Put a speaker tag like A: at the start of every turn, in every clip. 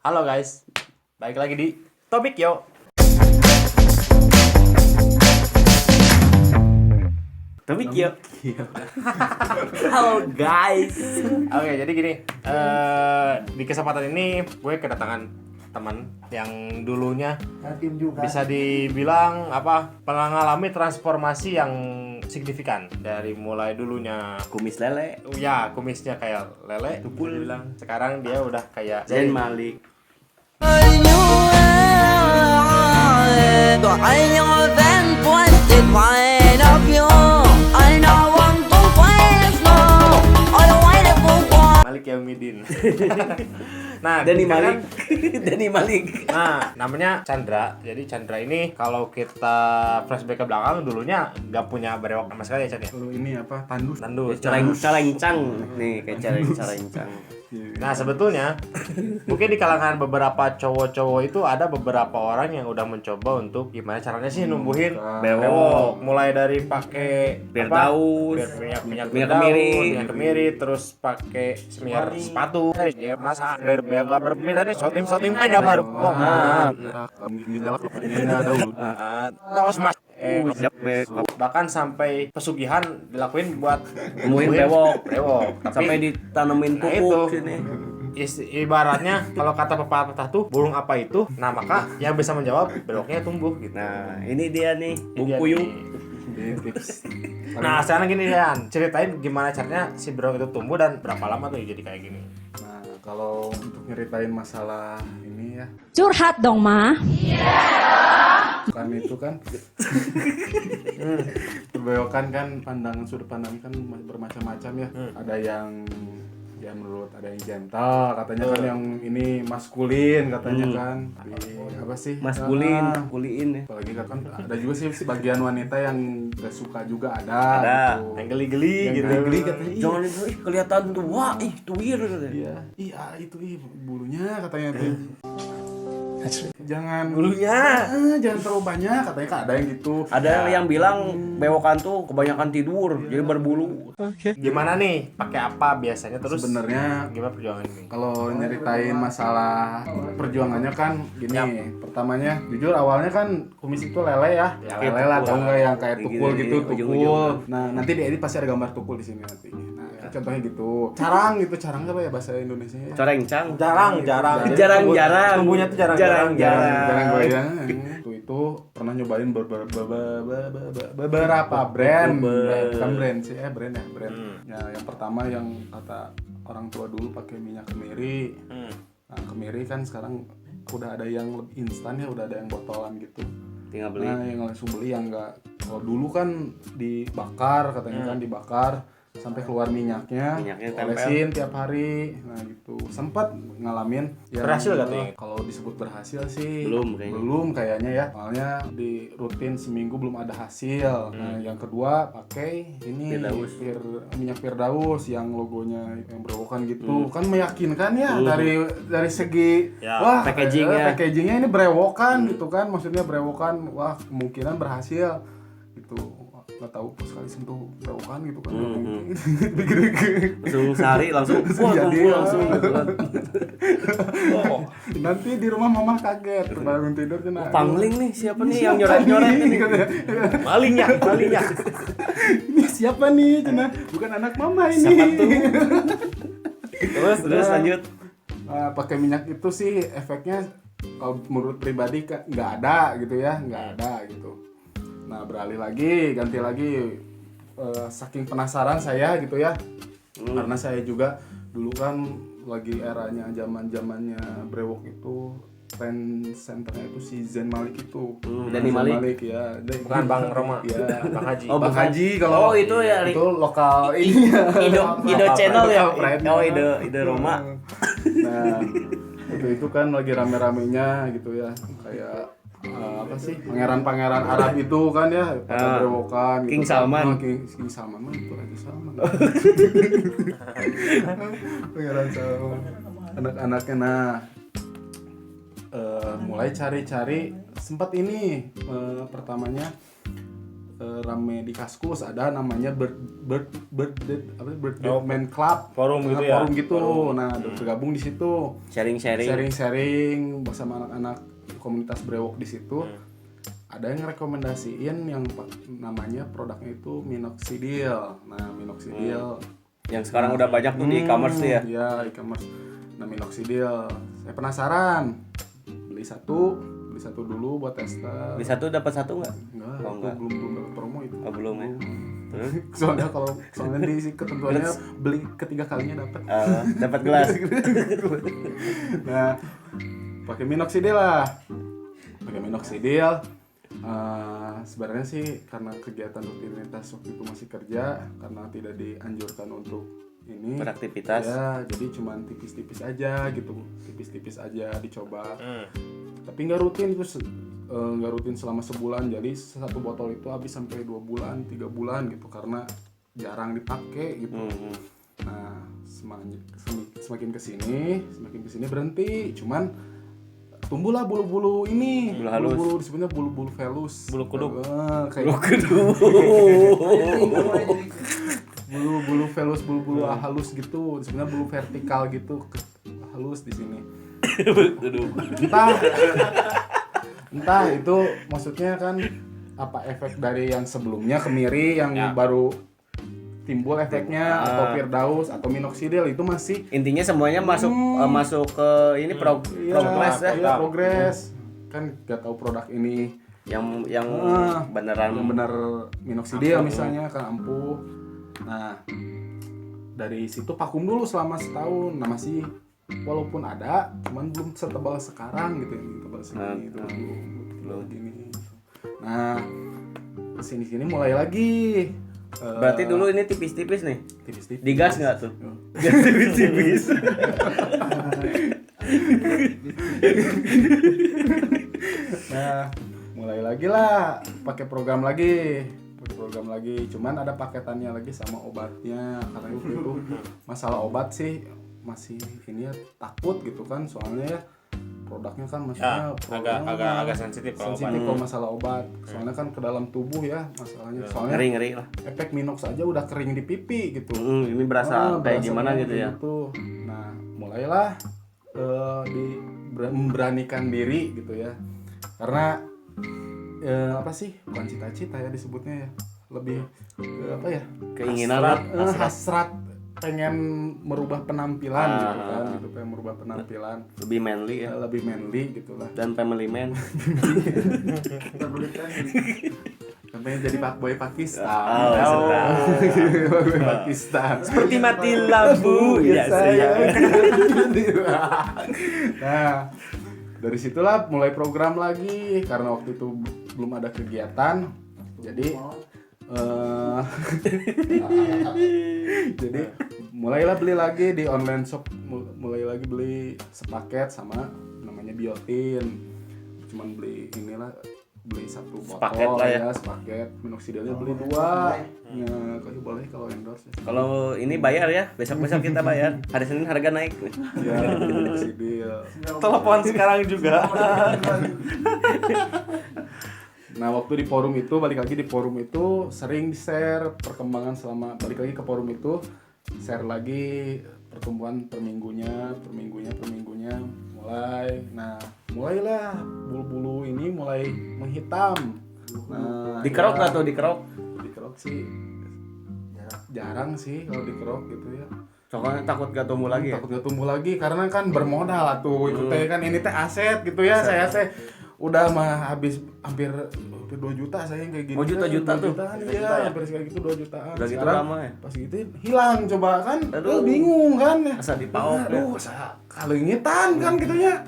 A: Halo guys, balik lagi di Topik Yo. Topik Yo. Halo guys. Oke, jadi gini, di kesempatan ini gue kedatangan teman yang dulunya bisa dibilang pernah ngalami transformasi yang signifikan dari mulai dulunya
B: Kumis lele,
A: ya kumisnya kayak lele, tukul bilang. Sekarang dia udah kayak
B: Zain Malik.
A: Malik Yaumidin. Nah,
B: Dani
A: sekarang-
B: Malik. Dani Malik.
A: Nah, namanya Chandra. Jadi Chandra ini kalau kita flashback ke belakang dulunya nggak punya brewok sama sekali ya, Chan ya.
C: Kalau ini apa? Tandus.
A: Tandus.
B: Calencang nih kayak calencang.
A: Nah, sebetulnya mungkin di kalangan beberapa cowok-cowok itu ada beberapa orang yang udah mencoba untuk gimana caranya sih numbuhin brewok. Mulai dari pakai
B: Firdaus,
A: minyak
B: minyak
A: kemiri, terus pakai semir sepatu. Ya, masa berbeda nih sotim aja baru. Terus mas bahkan sampai pesugihan dilakuin buat
B: nemuin
A: brewok.
B: sampai ditanemin
A: Nah,
B: pupuk
A: itu.
B: sini.
A: Ibaratnya kalau kata pepatah tuh burung apa itu, nah maka yang bisa menjawab brewoknya tumbuh gitu.
B: Nah, ini dia nih,
A: Ini dia
B: bungkuyu.
A: nih. Nah, sekarang gini Yan, ceritain gimana caranya si brewok itu tumbuh dan berapa lama tuh jadi kayak gini.
C: Nah, kalau untuk nyeritain masalah ini ya,
D: Curhat dong, Ma.
C: kan itu kan berbewokan kan pandangan sudut pandang kan bermacam-macam ya. Ada yang ya menurut ada yang gentle katanya kan, yang ini maskulin katanya kan. Apa sih?
B: Maskulin,
C: Ah,
B: kuliin ya.
C: apalagi kan ada juga sih sebagian wanita yang gak suka juga ada.
B: Ada.
C: Gitu.
A: Yang geli-geli
C: Yang
A: gitu.
C: geli katanya.
B: Jangan itu kelihatan tua, tuir.
C: Iya, itu bulunya katanya tuh. Jangan
A: Bulunya.
C: jangan terlalu banyak katanya kan, ada yang gitu.
B: Ada yang bilang bewokan tuh kebanyakan tidur, jadi berbulu.
A: Gimana nih? Pakai apa biasanya terus?
C: Sebenarnya
A: Gimana perjuangan ini?
C: kalau nyeritain masalah perjuangannya kan gini, pertamanya jujur awalnya kan kumis itu lele ya,
A: Ya,
C: lele lah, tau nggak yang kayak
B: Gini,
C: tukul
B: gini,
C: gitu,
B: ujung-ujung.
C: tukul. Nah nanti di edit pasti ada gambar tukul di sini nanti. Nah contohnya gitu, carang gitu, carang apa ya bahasa Indonesia ya?
B: Corencang.
A: Jarang.
B: Jarang-jarang.
A: Tumbuhnya tuh jarang.
C: Jarang goyang. Itu pernah nyobain beberapa brand, bukan brand sih, brand ya, brand. Ya, yang pertama yang kata orang tua dulu pakai minyak kemiri. Nah, kemiri kan sekarang udah ada yang lebih instan ya, udah ada yang botolan gitu.
B: Tinggal beli.
C: Nah, yang langsung beli yang enggak. Kalau dulu kan dibakar katanya kan, dibakar sampai keluar minyaknya
B: tempel.
C: olesin tiap hari. Nah gitu, sempat ngalamin yang
A: Berhasil gak tuh yang-
C: kalau disebut berhasil sih
B: Belum
C: kayaknya ya, soalnya di rutin seminggu belum ada hasil. Nah yang kedua pakai ini
B: Firdaus.
C: minyak Firdaus yang logonya yang berewokan gitu, kan meyakinkan ya dari segi
A: Ya,
C: wah
B: packagingnya.
C: packagingnya ini berewokan gitu kan, maksudnya berewokan, wah kemungkinan berhasil gitu. Nggak tahu pas sekali sentuh berewokan gitu kan,
B: Langsung sehari langsung wah
C: Jadi,
B: kumpul langsung gitu kan.
C: nanti di rumah mama kaget bangun tidur kena
B: Pangling nih, siapa nih yang nyoret-nyoret ini?
A: Malingnya.
C: ini siapa nih cina, bukan anak mama ini.
B: Siapa tuh? Terus lanjut.
C: Nah, pakai minyak itu sih efeknya kalau menurut pribadi nggak ada gitu ya, nggak ada gitu. Nah beralih lagi, ganti lagi, saking penasaran saya gitu ya, karena saya juga dulu kan lagi eranya zamannya brewok itu, trend centernya itu si Zain Malik itu.
B: Dani
C: Zain
B: Malik.
C: ya.
A: Bukan Bang Roma.
C: Iya.
A: Bang Haji.
B: Oh,
C: Bang
B: bukan.
C: Haji kalau
B: Oh, itu ya,
C: itu lokal ini ya.
B: Ido channel ya.
C: Pride.
B: Oh, Ido Roma.
C: Nah, itu kan lagi rame-ramenya gitu ya, kayak apa sih, pangeran-pangeran Arab itu kan ya, pada berewokan gitu.
B: King Salman.
C: Oh, King Salman mah itu Raja Salman. Pangeran Salman. Anak-anaknya nah mulai cari-cari, sempat ini pertamanya rame di Kaskus ada namanya Bird Dead Man Club.
A: Forum gitu ya?
C: Forum gitu. Nah, tergabung di situ. Sharing bersama anak-anak komunitas brewok di situ. Ada yang rekomendasiin yang namanya produknya itu minoxidil. Nah, minoxidil
B: Yang sekarang udah banyak tuh di e-commerce tuh ya.
C: Iya, e-commerce. Nah, minoxidil. Saya penasaran. Beli satu dulu buat tester.
B: Beli satu dapat satu nggak?
C: Enggak,
B: Oh, enggak.
C: belum dapat promo itu.
B: Oh, belum ya. Terus
C: Soalnya di ketentuannya beli ketiga kalinya dapat.
B: dapat gelas.
C: Nah, pakai minoxidil lah. Sebenarnya sih karena kegiatan rutinitas waktu itu masih kerja, karena tidak dianjurkan untuk ini
B: Beraktivitas.
C: ya, jadi cuman tipis-tipis aja gitu, dicoba. Tapi nggak rutin terus, nggak rutin selama sebulan, jadi satu botol itu habis sampai 2 bulan 3 bulan gitu karena jarang dipakai gitu. Nah, semakin kesini berhenti, cuman tumbuhlah bulu-bulu ini,
B: Bulu halus.
C: bulu disebutnya bulu-bulu velus,
A: Bulu kuduk.
C: bulu velus, bulu halus gitu, sebenarnya bulu vertikal gitu, halus di sini. entah itu maksudnya kan apa efek dari yang sebelumnya kemiri yang baru timbul efeknya, atau Firdaus atau minoxidil itu masih
B: Intinya semuanya masuk ke ini progress ya.
C: Iya, progres. Kan gak tahu produk ini
B: Yang beneran
C: yang benar minoxidil misalnya kan ampuh. Nah, dari situ vakum dulu selama setahun. Nah, masih walaupun ada, cuman belum setebal sekarang gitu, yang tebal segini dulu gini. Nah, kesini mulai lagi.
B: Berarti dulu ini tipis-tipis nih.
C: Tipis-tipis.
B: Digas nggak tuh? Gas tipis-tipis.
C: Nah, mulai lagi lah pakai program lagi. Cuman ada paketannya lagi sama obatnya, karena waktu itu masalah obat sih masih ini ya, takut gitu kan, soalnya ya produknya kan maksudnya
A: agak sensitif kalau
C: kalau masalah obat, soalnya kan ke dalam tubuh ya masalahnya, soalnya
B: Ngeri lah.
C: efek minox aja udah kering di pipi gitu.
B: Ini berasa kayak gimana gitu ya.
C: Gitu. Nah, mulailah memberanikan diri gitu ya, karena apa sih, bukan cita-cita ya disebutnya ya, lebih apa ya,
B: Keinginan
C: hasrat pengen merubah penampilan gitu kan, gitu, pengen merubah penampilan
B: lebih manly ya.
C: lebih manly gitulah,
B: Dan family man.
C: pengen jadi fuckboy Pakistan.
B: Fuckboy
C: Pakistan
B: Seperti mati lampu ya saya.
C: Nah, dari situlah mulai program lagi, karena waktu itu belum ada kegiatan, jadi jadi mulailah beli lagi di online shop, mulai lagi beli sepaket sama namanya biotin, cuman beli satu botol sepaket minoxidilnya beli 2. Nah, kalau endorse ya.
B: Kalau ini bayar ya, besok kita bayar. Hari Senin harga naik.
C: Ya, minoxidil.
A: telepon sekarang juga.
C: Nah, waktu di forum itu sering share perkembangan selama balik lagi ke forum itu, share lagi pertumbuhan per minggunya mulailah bulu-bulu ini mulai menghitam. Nah,
B: Dikerok nggak tuh dikerok?
C: Dikerok sih jarang sih kalau dikerok gitu ya.
B: Soalnya takut gak tumbuh lagi ya?
C: Takut gak tumbuh lagi karena kan bermodal atuh itu teh kan, ini teh aset gitu ya. Saya teh udah mah habis hampir 2 juta saya kayak gini.
B: Oh, juta tuh.
C: Iya, hampir kayak gitu 2 jutaan.
B: Udah gitu
C: Sekarang
B: lama ya?
C: pas gitu hilang coba kan.
B: Aduh.
C: Bingung kan.
B: Asa dipaok ya.
C: Aduh, asa kalengitan kan gitu nya.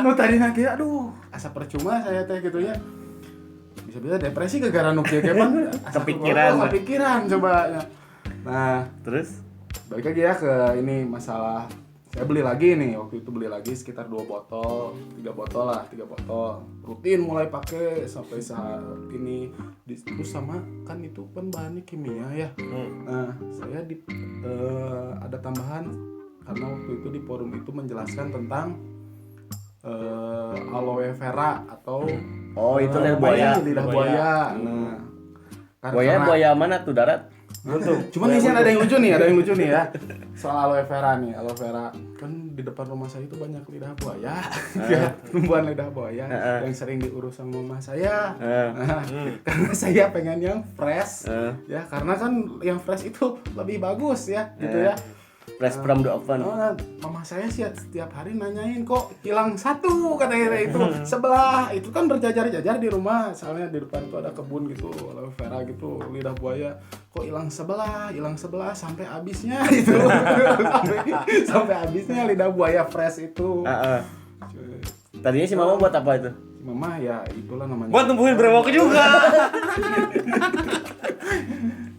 C: Nu tadinya kieu aduh, asa percuma saya teh gitu ya. Bisa-bisa depresi gara-gara nu kieu kan. Kepikiran coba. Nah,
B: Terus
C: balik lagi ya ke ini masalah, saya beli lagi nih, waktu itu beli lagi sekitar 3 botol rutin mulai pakai sampai saat ini. Terus sama kan itu kan bahannya kimia ya. Nah, saya ada tambahan karena waktu itu di forum itu menjelaskan tentang aloe vera atau
B: itu lidah buaya.
C: Lidah buaya. Nah,
B: Buaya mana tuh darat?
C: Cuman di sini ada yang lucu nih ya. Soal aloe vera nih, aloe vera kan di depan rumah saya itu banyak lidah buaya, ya, tumbuhan lidah buaya yang sering diurus sama mama saya. Nah, karena saya pengen yang fresh, ya karena kan yang fresh itu lebih bagus ya, gitu ya.
B: Fresh from the oven.
C: Mama saya sih setiap hari nanyain kok hilang satu katanya itu sebelah itu kan berjajar-jajar di rumah, soalnya di depan tuh ada kebun gitu aloe vera gitu lidah buaya kok hilang sebelah sampai habisnya itu sampai habisnya lidah buaya fresh itu.
B: Tadinya si mama buat apa itu?
C: Mama ya itulah namanya.
A: Buat tumbuhin brewok juga.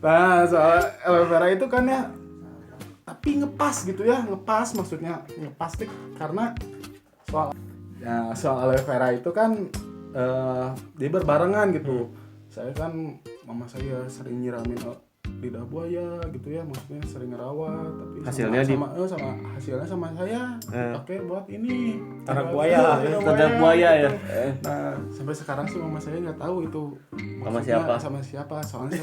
C: Nah soal aloe vera itu kan ya tapi ngepas gitu ya, maksudnya ngepas nih karena soal aloe vera itu kan dia berbarengan gitu. Saya kan mama saya sering nyiramin lidah buaya gitu ya, maksudnya sering ngerawat tapi
B: hasilnya
C: hasilnya sama saya pakai buat ini
A: Tadak buaya
B: ya.
C: Nah sampai sekarang sih mama saya nggak tahu itu
B: sama siapa
C: soalnya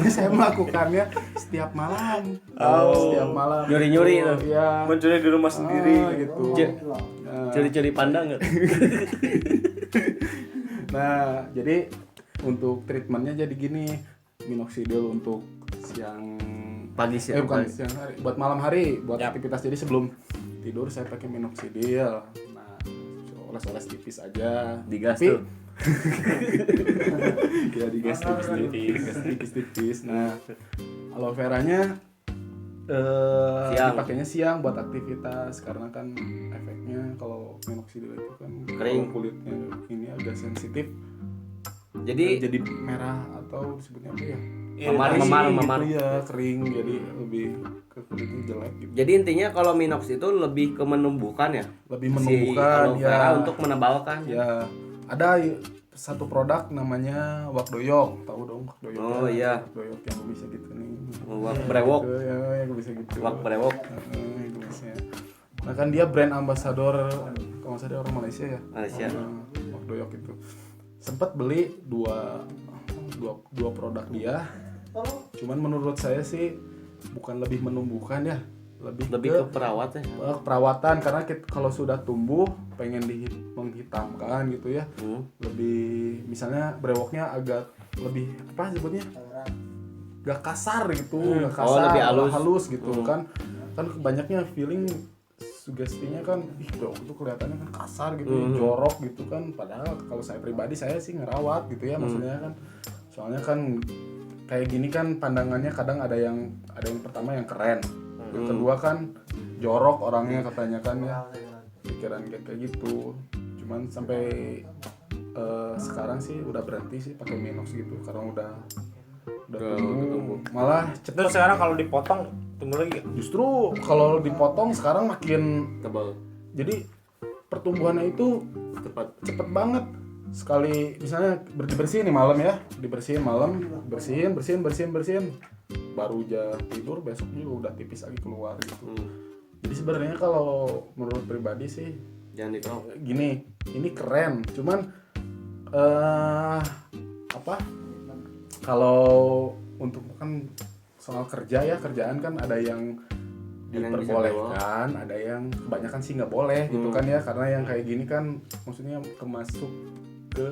C: saya melakukannya setiap malam. Setiap malam
B: nyuri
C: gitu.
B: itu
C: Ya
A: mencuri di rumah sendiri
C: gitu.
B: curi pandang nggak?
C: Nah jadi untuk treatmentnya jadi gini, minoxidil untuk siang
B: Pagi sih.
C: bukan siang hari, buat malam hari, buat aktivitas. Jadi sebelum tidur saya pakai minoxidil. Nah, oles-oles tipis aja.
B: Digas
C: Tapi-
B: tuh.
C: Ya digas tipis. Nah, aloe veranya dipakainya siang buat aktivitas karena kan efeknya kalau minoxidil itu kan
B: Kering.
C: kalau kulitnya ini agak sensitif.
B: Jadi
C: merah atau disebutnya apa ya?
B: memar.
C: Gitu ya, kering jadi lebih ke kulitnya jelek gitu.
B: Jadi intinya kalau minox itu lebih ke menumbuhkan ya.
C: Lebih
B: Si
C: menumbuhkan
B: aloe vera untuk menebalkan.
C: Ya, ada satu produk namanya Wakdoyok, tahu dong Wakdoyok?
B: Oh, iya.
C: Wakdoyok yang bisa gitu nih.
B: Wak brewok.
C: Gitu, ya, yang bisa gitu.
B: Wak brewok.
C: Itu bisa. Nah kan dia brand ambassador kalau nggak salah dia orang Malaysia ya.
B: Malaysia.
C: Wakdoyok itu. Sempat beli dua produk dia. Cuman menurut saya sih bukan lebih menumbuhkan ya, lebih
B: ke perawat ya.
C: perawatan karena kalau sudah tumbuh pengen menghitamkan gitu ya. Lebih misalnya brewoknya agak lebih apa sebutnya? Gak kasar gitu, gak kasar,
B: lebih
C: halus gitu kan banyaknya feeling sugestinya kan brewok itu kelihatannya kan kasar gitu, jorok gitu kan, padahal kalau saya pribadi saya sih ngerawat gitu ya, maksudnya kan soalnya kan kayak gini kan pandangannya kadang ada yang pertama yang keren, yang kedua kan jorok orangnya katanya kan ya, pikiran kayak gitu. Cuman sampai sekarang sih udah berhenti sih pakai minox gitu karena udah tumbuh. Malah
A: Terus sekarang kalau dipotong tumbuh lagi gak?
C: justru kalau dipotong sekarang makin
B: Tebal.
C: jadi pertumbuhannya itu cepet banget. Sekali misalnya dibersihin nih malam ya, bersihin baru aja tidur besok juga udah tipis lagi keluar gitu. Jadi sebenarnya kalau menurut pribadi sih
B: Jangan ditolong.
C: gini, ini keren, cuman kalau untuk kan soal kerjaan kan ada yang diperbolehkan, ada yang kebanyakan sih nggak boleh gitu kan ya, karena yang kayak gini kan maksudnya kemasuk ke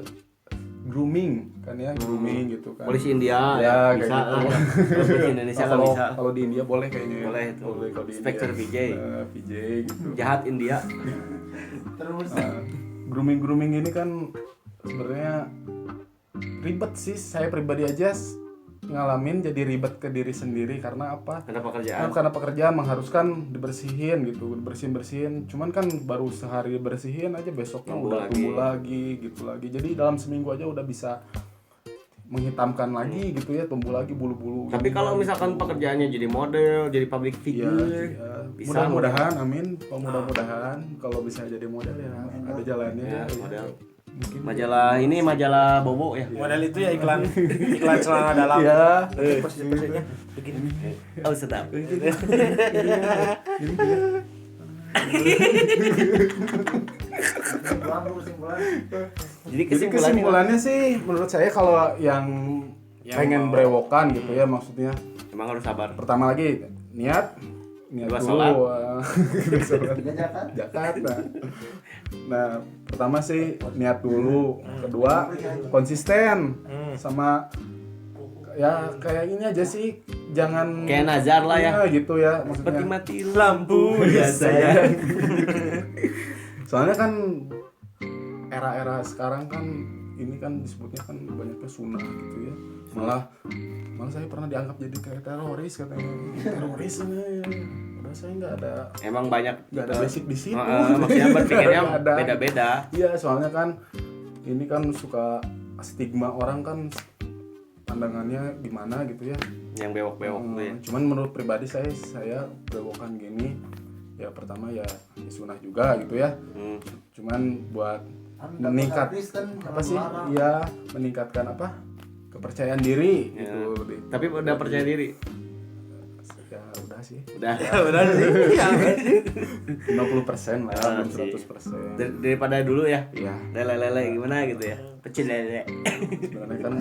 C: grooming kan ya, grooming gitu kan.
B: Polisi India
C: Ya,
B: bisa.
C: kayak gitu.
B: Kalau polisi Indonesia nggak bisa.
C: Kalau di India boleh kayaknya ya.
B: Boleh itu.
C: Kalau di
B: Inspector
C: India.
B: VJ.
C: VJ gitu.
B: Jahat India.
C: Grooming ini kan sebenarnya ribet sih, saya pribadi aja ngalamin jadi ribet ke diri sendiri karena apa? Karena pekerjaan mengharuskan dibersihin gitu, bersihin. Cuman kan baru sehari bersihin aja besoknya udah tumbuh lagi gitu lagi. Jadi dalam seminggu aja udah bisa menghitamkan lagi gitu ya, tumbuh lagi bulu-bulu.
B: Tapi kalau misalkan pekerjaannya jadi model, jadi public figure, bisa.
C: Mudah-mudahan, amin. Mudah-mudahan kalau bisa jadi model ya ada jalannya.
B: Ya,
C: ya.
B: model.
C: Mungkin.
B: Majalah Bobo ya.
A: Model itu ya iklan celana dalam.
C: Ya.
A: Persis-persisnya begini.
B: Oh sedap. Jadi
C: Jadi kesimpulannya sih menurut saya kalau yang pengen
A: mau-
C: brewokan gitu ya maksudnya
B: emang harus sabar.
C: pertama lagi niat
B: Dua
C: dulu
B: sholat.
C: Zakat nah pertama sih niat dulu kedua konsisten sama ya kayak ini aja sih jangan
B: Kayak nazar lah ya.
C: gitu ya
B: Seperti
C: maksudnya
B: mati lampu ya sayang.
C: soalnya kan era-era sekarang kan ini kan disebutnya kan banyaknya sunnah gitu ya malah saya pernah dianggap jadi kayak teroris katanya teroris ya. Padahal saya nggak ada basic di situ
B: Maksudnya berpikirnya
C: Nggak ada.
B: beda-beda.
C: Iya soalnya kan ini kan suka stigma orang kan pandangannya gimana gitu ya
B: Yang bewok-bewok tuh ya.
C: cuman menurut pribadi saya bewokan gini ya pertama ya sunnah juga gitu ya cuman buat meningkat apa sih iya meningkatkan apa kepercayaan diri
B: Ya.
C: gitu lebih
B: Tapi udah percaya diri.
C: ya udah sih
B: Udah.
A: Benar sih.
C: 50% lah
B: Ah,
C: belum
B: sih.
C: 100%
B: Daripada dulu ya.
C: iya
B: Lele-lele gimana gitu ya. Pecel lele.
C: sebenarnya kan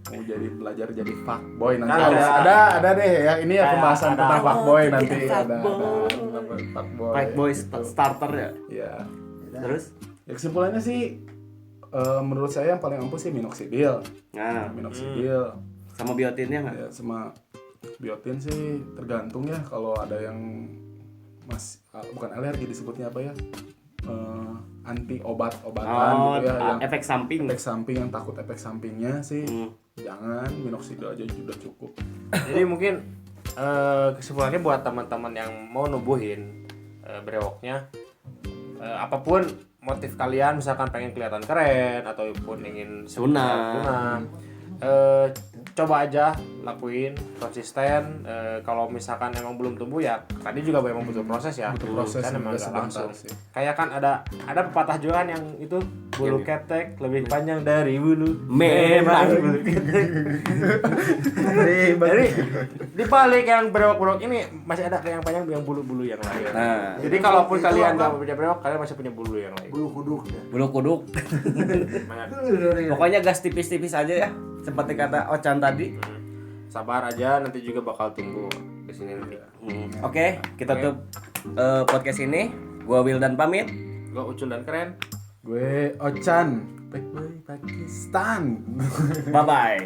C: mau jadi belajar jadi fuckboy nanti
A: Kan
C: ada deh ya ini ya
A: Kayak
C: pembahasan
A: ada.
C: tentang fuckboy nanti
B: Fuckboy.
C: ada fuckboy
B: Fight boys starter ya.
C: ya
B: Terus?
C: ya kesimpulannya sih menurut saya yang paling ampuh sih minoxidil
B: Nah,
C: minoxidil
B: sama biotinnya nggak?
C: ya sama biotin sih tergantung ya kalau ada yang bukan alergi disebutnya apa ya anti obat-obatan
B: Oh,
C: gitu ya yang
B: efek samping.
C: efek samping yang takut efek sampingnya sih jangan minoxidil aja sudah cukup.
A: Jadi mungkin kesimpulannya buat teman-teman yang mau nubuhin brewoknya apapun motif kalian misalkan pengen kelihatan keren ataupun ingin
B: Sunnah.
A: coba aja lakuin konsisten kalau misalkan emang belum tumbuh ya tadi juga emang butuh proses ya
C: Butuh proses,
A: kan emang
C: nggak
A: nggak
C: sebentar
A: langsung
C: sih.
A: kayak kan ada pepatah juga kan yang itu bulu ketek lebih panjang dari bulu
B: Memang.
A: bulu ketek. Jadi di balik yang brewok-brewok ini masih ada yang panjang yang bulu-bulu yang lain.
B: Nah.
A: Jadi kalaupun kalian nggak punya brewok, kalian masih punya bulu yang lain.
D: Bulu kuduk ya.
B: Bulu kuduk. Pokoknya gas tipis-tipis aja ya. Seperti kata Ocan tadi.
A: Sabar aja, nanti juga bakal tumbuh ke sini nanti.
B: Oke, kita tutup podcast ini. Gua Wildan pamit.
A: Gua Ucul dan keren.
C: Gue Ochan, Pakistan.
B: Bye bye.